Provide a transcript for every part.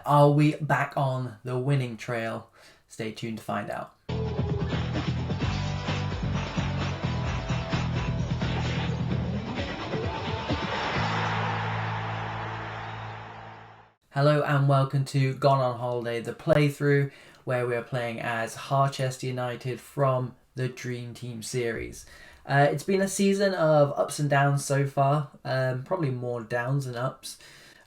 Are we back on the winning trail? Stay tuned to find out. Hello and welcome to Gone on Holiday, the playthrough where we are playing as Harchester United from the Dream Team series. It's been a season of ups and downs so far, probably more downs than ups.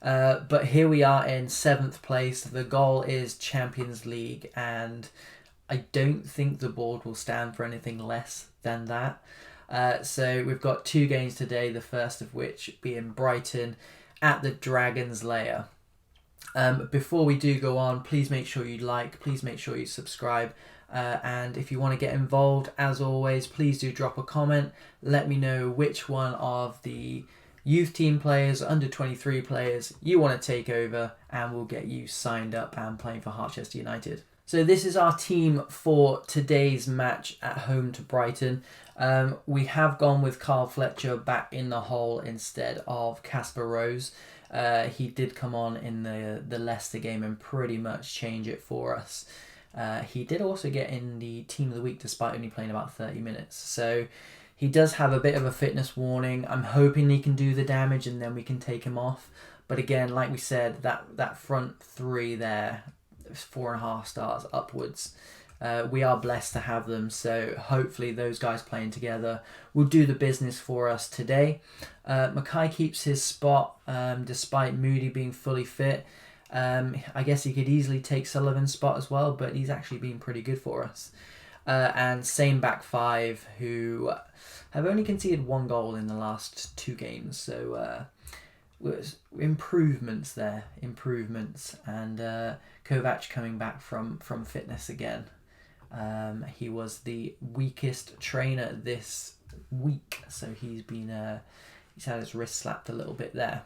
But here we are in 7th place. The goal is Champions League, and I don't think the board will stand for anything less than that. So we've got 2 games today, the first of which being Brighton at the Dragon's Lair. Before we do go on, please make sure you like, please make sure you subscribe, and if you want to get involved, as always, please do drop a comment. Let me know which one of the youth team players, under 23 players you want to take over, and we'll get you signed up and playing for Harchester United. So this is our team for today's match at home to Brighton. We have gone with Carl Fletcher back in the hole instead of Casper Rose. He did come on in the Leicester game and pretty much change it for us. He did also get in the team of the week despite only playing about 30 minutes. So he does have a bit of a fitness warning. I'm hoping he can do the damage and then we can take him off. But again, like we said, that front 3 there, 4.5 stars upwards. We are blessed to have them, so hopefully those guys playing together will do the business for us today. Mackay keeps his spot despite Moody being fully fit. I guess he could easily take Sullivan's spot as well, but he's actually been pretty good for us. And same back 5, who have only conceded 1 goal in the last 2 games, so improvements there, and Kovac coming back from fitness again. He was the weakest trainer this week, so he's had his wrist slapped a little bit there.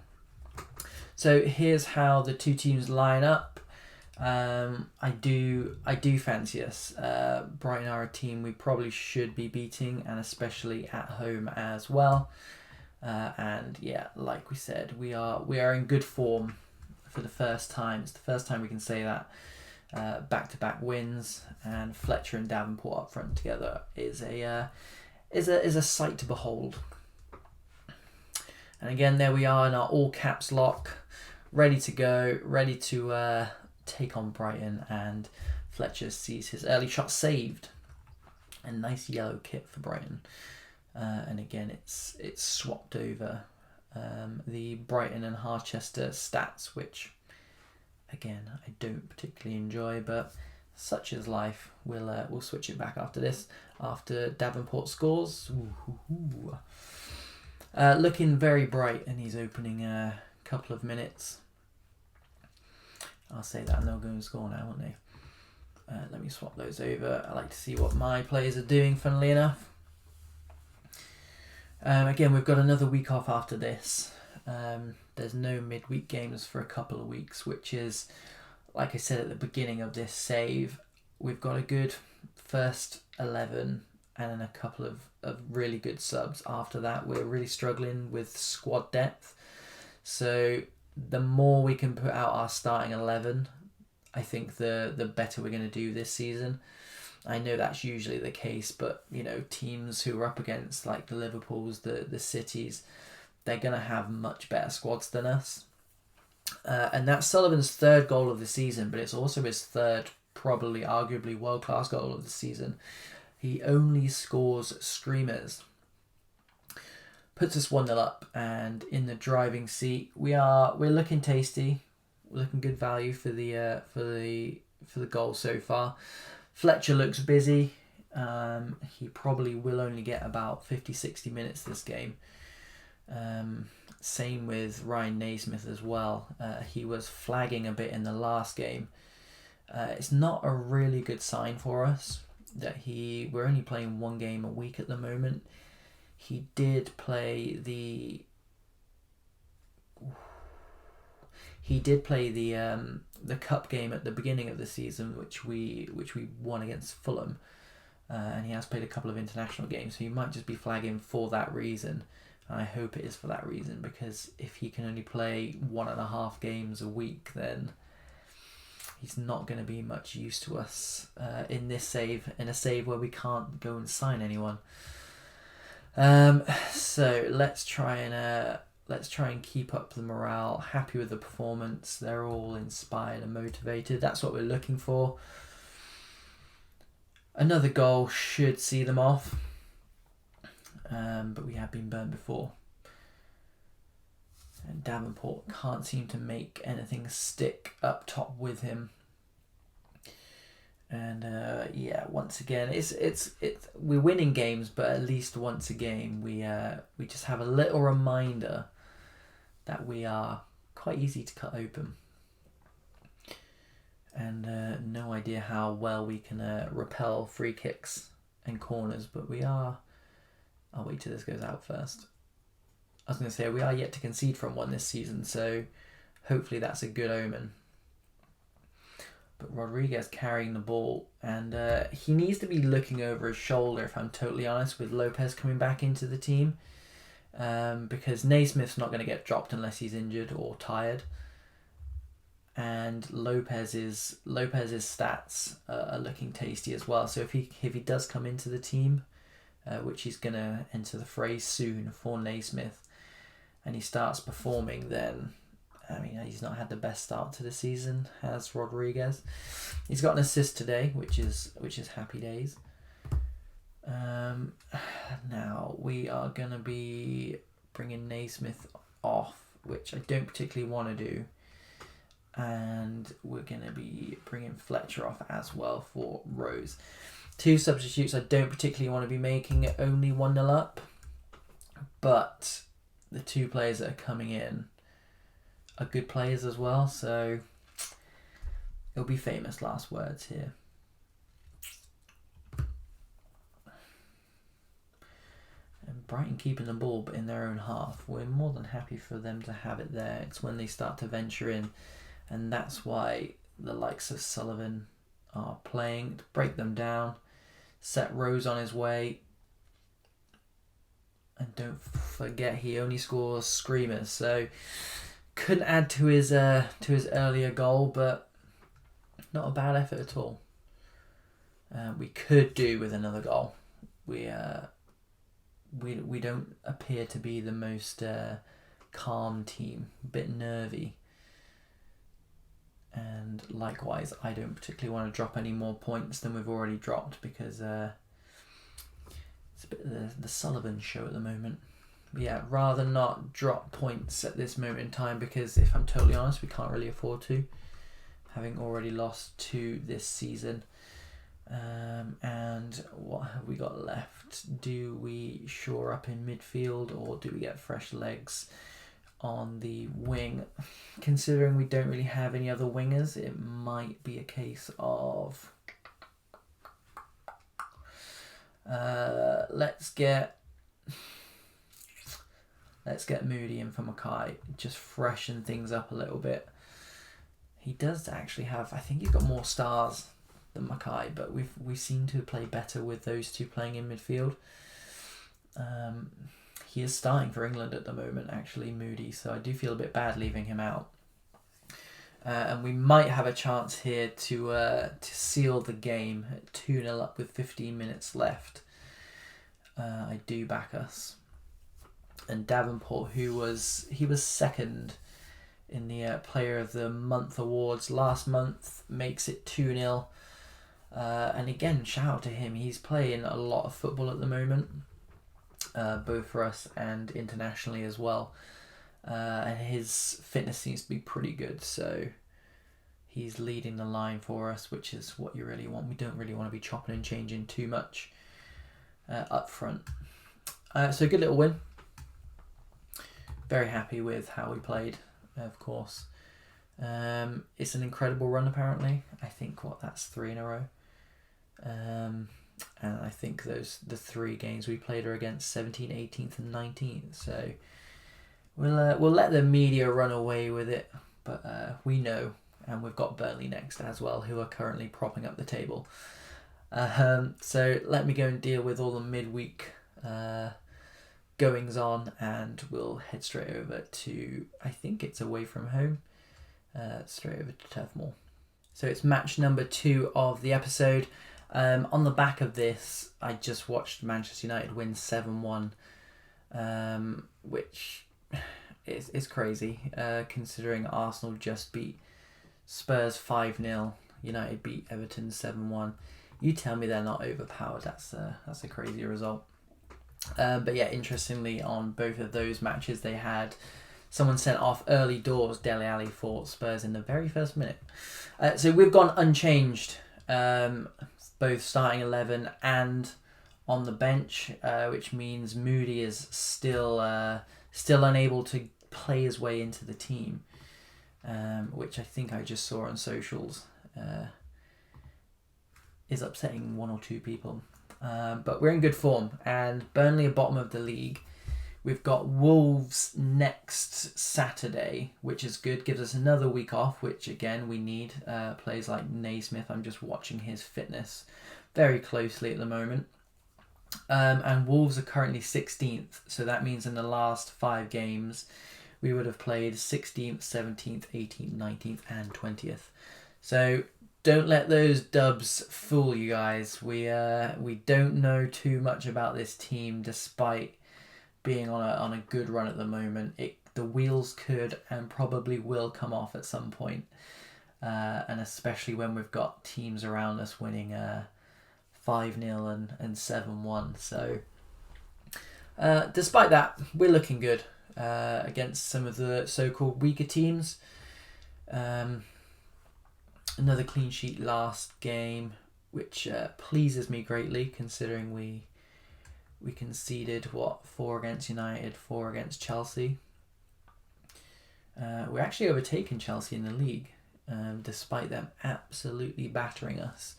So here's how the 2 teams line up. I do fancy us. Brighton are a team we probably should be beating, and especially at home as well. And yeah, like we said, we are in good form for the first time. It's the first time we can say that. Back-to-back wins, and Fletcher and Davenport up front together is a sight to behold. And again, there we are in our all caps lock, ready to go, ready to take on Brighton. And Fletcher sees his early shot saved. A nice yellow kit for Brighton. And again, it's swapped over the Brighton and Harchester stats, which again I don't particularly enjoy, but such is life. We'll switch it back after this, after Davenport scores. Looking very bright, and he's opening a couple of minutes. I'll say that, and they'll go and score now, won't they? Let me swap those over. I like to see what my players are doing, funnily enough. Again, we've got another week off after this. There's no midweek games for a couple of weeks, which is, like I said at the beginning of this save, we've got a good first 11 and then a couple of really good subs. After that, we're really struggling with squad depth. So the more we can put out our starting 11, I think the better we're going to do this season. I know that's usually the case, but teams who are up against like the Liverpools, the Cities, they're going to have much better squads than us. And that's Sullivan's 3rd goal of the season, but it's also his 3rd, probably arguably world-class goal of the season. He only scores screamers. Puts us 1-0 up, and in the driving seat, we're looking tasty. We're looking good value for the goal so far. Fletcher looks busy. He probably will only get about 50-60 minutes this game. Same with Ryan Naismith as well. He was flagging a bit in the last game. It's not a really good sign for us that we're only playing 1 game a week at the moment. He did play the cup game at the beginning of the season, which we won against Fulham, and he has played a couple of international games, so he might just be flagging for that reason. I hope it is for that reason, because if he can only play 1.5 games a week, then he's not going to be much use to us in a save where we can't go and sign anyone. So let's try and keep up the morale. Happy with the performance. They're all inspired and motivated. That's what we're looking for. Another goal should see them off. But we have been burnt before. And Davenport can't seem to make anything stick up top with him. And once again, it's we're winning games, but at least once a game we just have a little reminder that we are quite easy to cut open. And no idea how well we can repel free kicks and corners, but we are. I'll wait till this goes out first. I was going to say we are yet to concede from one this season, so hopefully that's a good omen. But Rodriguez carrying the ball, and he needs to be looking over his shoulder, if I'm totally honest, with Lopez coming back into the team. Because Naismith's not going to get dropped unless he's injured or tired. And Lopez's stats are looking tasty as well. So if he does come into the team, which he's going to enter the phrase soon for Naismith, and he starts performing, then I mean, he's not had the best start to the season, has Rodriguez. He's got an assist today, which is happy days. Now we are going to be bringing Naismith off, which I don't particularly want to do. And we're going to be bringing Fletcher off as well for Rose. 2 substitutes I don't particularly want to be making it only 1-0 up. But the 2 players that are coming in are good players as well, so it'll be famous last words here. And Brighton keeping the ball but in their own half. We're more than happy for them to have it there. It's when they start to venture in, and that's why the likes of Sullivan are playing to break them down, set Rose on his way. And don't forget, he only scores screamers, so couldn't add to his earlier goal, but not a bad effort at all. We could do with another goal. We don't appear to be the most calm team, a bit nervy. And likewise, I don't particularly want to drop any more points than we've already dropped, because it's a bit of the Sullivan show at the moment. But yeah, rather not drop points at this moment in time, because if I'm totally honest, we can't really afford to, having already lost 2 this season. And what have we got left? Do we shore up in midfield, or do we get fresh legs on the wing? Considering we don't really have any other wingers, it might be a case of let's get Moody in for Mackay, just freshen things up a little bit. He does actually have, I think he's got more stars than Mackay, but we seem to play better with those 2 playing in midfield. He is starting for England at the moment, actually, Moody, so I do feel a bit bad leaving him out. And we might have a chance here to seal the game at 2-0 up with 15 minutes left. I do back us. And Davenport, he was second in the Player of the Month awards last month, makes it 2-0. And again, shout out to him. He's playing a lot of football at the moment, both for us and internationally as well. And his fitness seems to be pretty good, so he's leading the line for us, which is what you really want. We don't really want to be chopping and changing too much up front. So good little win. Very happy with how we played, of course. It's an incredible run, apparently. I think that's 3 in a row. And I think the 3 games we played are against 17th, 18th and 19th. So we'll let the media run away with it. But we know, and we've got Burnley next as well, who are currently propping up the table. So let me go and deal with all the midweek goings on, and we'll head straight over to, I think it's away from home, straight over to Turf Moor. So it's match number 2 of the episode. On the back of this, I just watched Manchester United win 7-1, which is crazy, considering Arsenal just beat Spurs 5-0. United beat Everton 7-1. You tell me they're not overpowered. That's a crazy result. But yeah, interestingly, on both of those matches, they had someone sent off early doors, Dele Alli, for Spurs in the very first minute. So we've gone unchanged, both starting 11 and on the bench, which means Moody is still unable to play his way into the team, which I think I just saw on socials is upsetting 1 or 2 people. But we're in good form, and Burnley are bottom of the league. We've got Wolves next Saturday, which is good. Gives us another week off, which again we need. Players like Naismith, I'm just watching his fitness very closely at the moment. And Wolves are currently 16th, so that means in the last 5 games we would have played 16th, 17th, 18th, 19th and 20th. So don't let those dubs fool you guys. We don't know too much about this team, despite being on a good run at the moment. The wheels could and probably will come off at some point, and especially when we've got teams around us winning 5-0 and 7-1. So despite that, we're looking good against some of the so-called weaker teams. Another clean sheet last game, which pleases me greatly, considering we conceded 4 against United, 4 against Chelsea. We're actually overtaking Chelsea in the league, despite them absolutely battering us.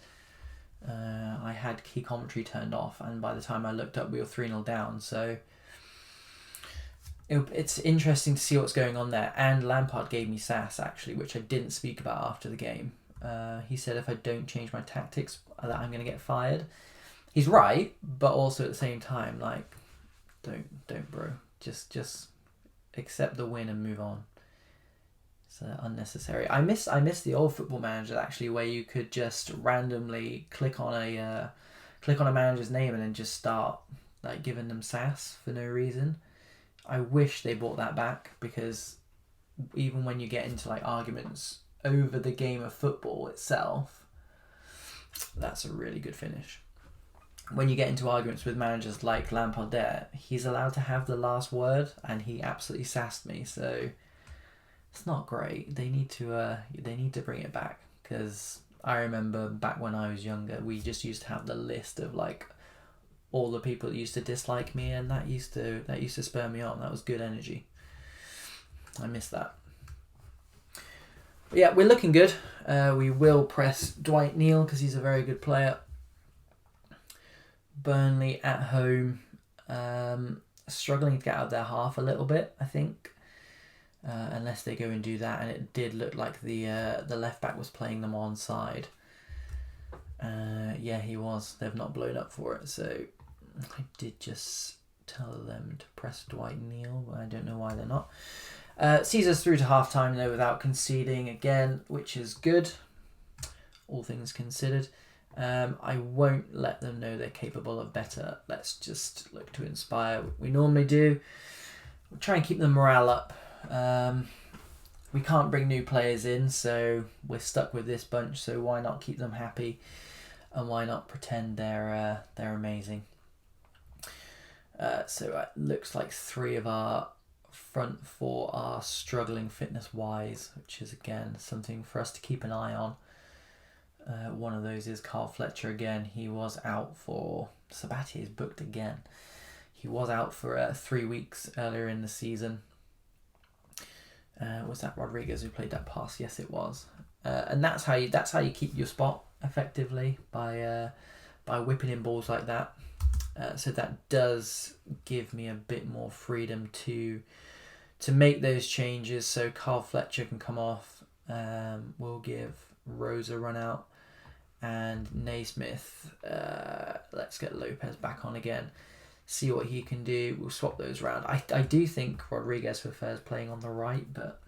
I had key commentary turned off, and by the time I looked up, we were 3-0 down. So it's interesting to see what's going on there. And Lampard gave me sass, actually, which I didn't speak about after the game. He said if I don't change my tactics, that I'm going to get fired. He's right, but also at the same time, like, don't bro. Just accept the win and move on. It's unnecessary. I miss the old Football Manager, actually, where you could just randomly click on a manager's name and then just start like giving them sass for no reason. I wish they brought that back, because even when you get into like arguments over the game of football itself, that's a really good finish. When you get into arguments with managers like Lampard there, he's allowed to have the last word, and he absolutely sassed me, so it's not great. They need to bring it back, because I remember back when I was younger, we just used to have the list of like all the people that used to dislike me, and that used to spur me on. That was good energy. I miss that. But yeah, we're looking good. We will press Dwight Neal because he's a very good player. Burnley at home, struggling to get out of their half a little bit, I think, unless they go and do that. And it did look like the left back was playing them onside. Yeah, he was. They've not blown up for it, so I did just tell them to press Dwight Neal, but I don't know why they're not. Sees us through to half time though without conceding again, which is good, all things considered. I won't let them know they're capable of better. Let's just look to inspire. We normally do. We'll try and keep the morale up. We can't bring new players in, so we're stuck with this bunch, so why not keep them happy, and why not pretend they're amazing. So it looks like 3 of our front 4 are struggling fitness-wise, which is, again, something for us to keep an eye on. One of those is Carl Fletcher again. He was out for... Sabatier is booked again. He was out for 3 weeks earlier in the season. Was that Rodriguez who played that pass? Yes, it was. And that's how you keep your spot effectively, by whipping in balls like that. So that does give me a bit more freedom to make those changes. So Carl Fletcher can come off. We'll give Rose a run out, and Naismith. Let's get Lopez back on again. See what he can do. We'll swap those around. I do think Rodriguez prefers playing on the right, but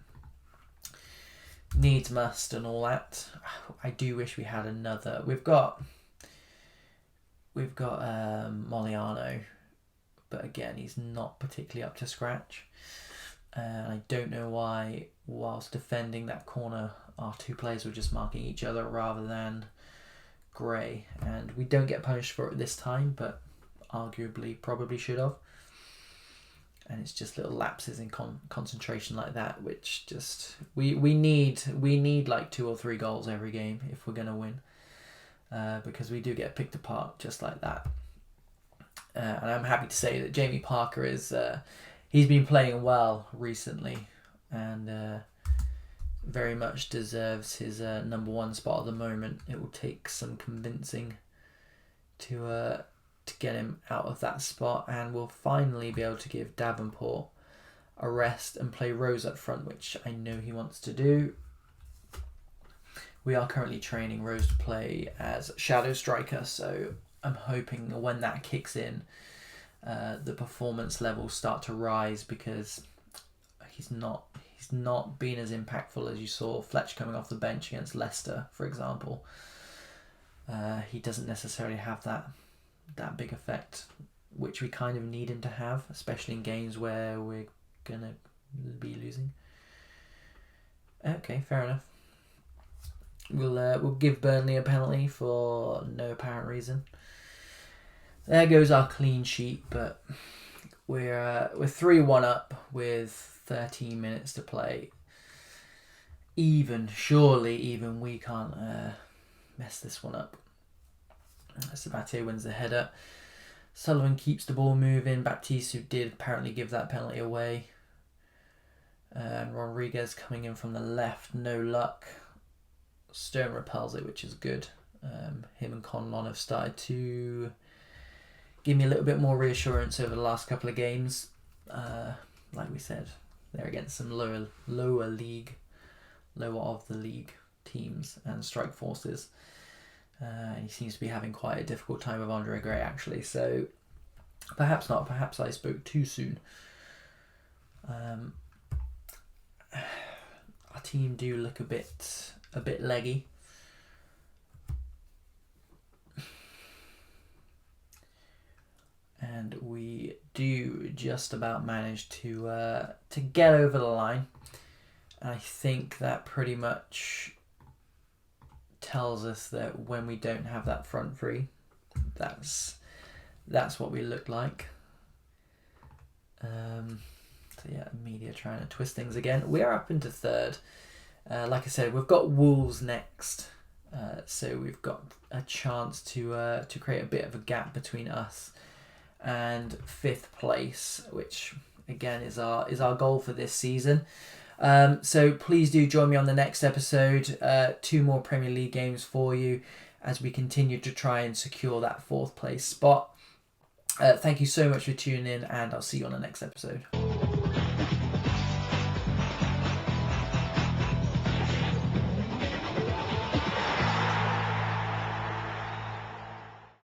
needs must and all that. I do wish we had another. We've got Moliano, but again, he's not particularly up to scratch. And I don't know why, whilst defending that corner, our two players were just marking each other rather than Gray. And we don't get punished for it this time, but arguably probably should have. And it's just little lapses in concentration like that, which just we need like 2 or 3 goals every game if we're gonna win, because we do get picked apart just like that. And I'm happy to say that Jamie Parker is he's been playing well recently, and very much deserves his number 1 spot at the moment. It will take some convincing to get him out of that spot, and we'll finally be able to give Davenport a rest and play Rose up front, which I know he wants to do. We are currently training Rose to play as shadow striker, so I'm hoping when that kicks in, the performance levels start to rise, because he's not been as impactful as you saw Fletch coming off the bench against Leicester, for example. He doesn't necessarily have that big effect, which we kind of need him to have, especially in games where we're gonna be losing. Okay, fair enough. We'll give Burnley a penalty for no apparent reason. There goes our clean sheet, but we're 3-1 up with 13 minutes to play. Surely we can't mess this one up. Sabatier wins the header. Sullivan keeps the ball moving. Baptiste, who did apparently give that penalty away. And Rodriguez coming in from the left, no luck. Stone repels it, which is good. Him and Conlon have started to give me a little bit more reassurance over the last couple of games. Like we said, they're against some lower of the league teams and strike forces. And he seems to be having quite a difficult time with Andre Gray, actually. So perhaps not. Perhaps I spoke too soon. Our team do look a bit leggy. And we do just about manage to get over the line. I think that pretty much tells us that when we don't have that front three, that's what we look like. So yeah, media trying to twist things again. We are up into 3rd. Like I said, we've got Wolves next, so we've got a chance to create a bit of a gap between us and 5th place, which again is our goal for this season. So please do join me on the next episode. 2 more Premier League games for you as we continue to try and secure that 4th place spot. Thank you so much for tuning in, and I'll see you on the next episode.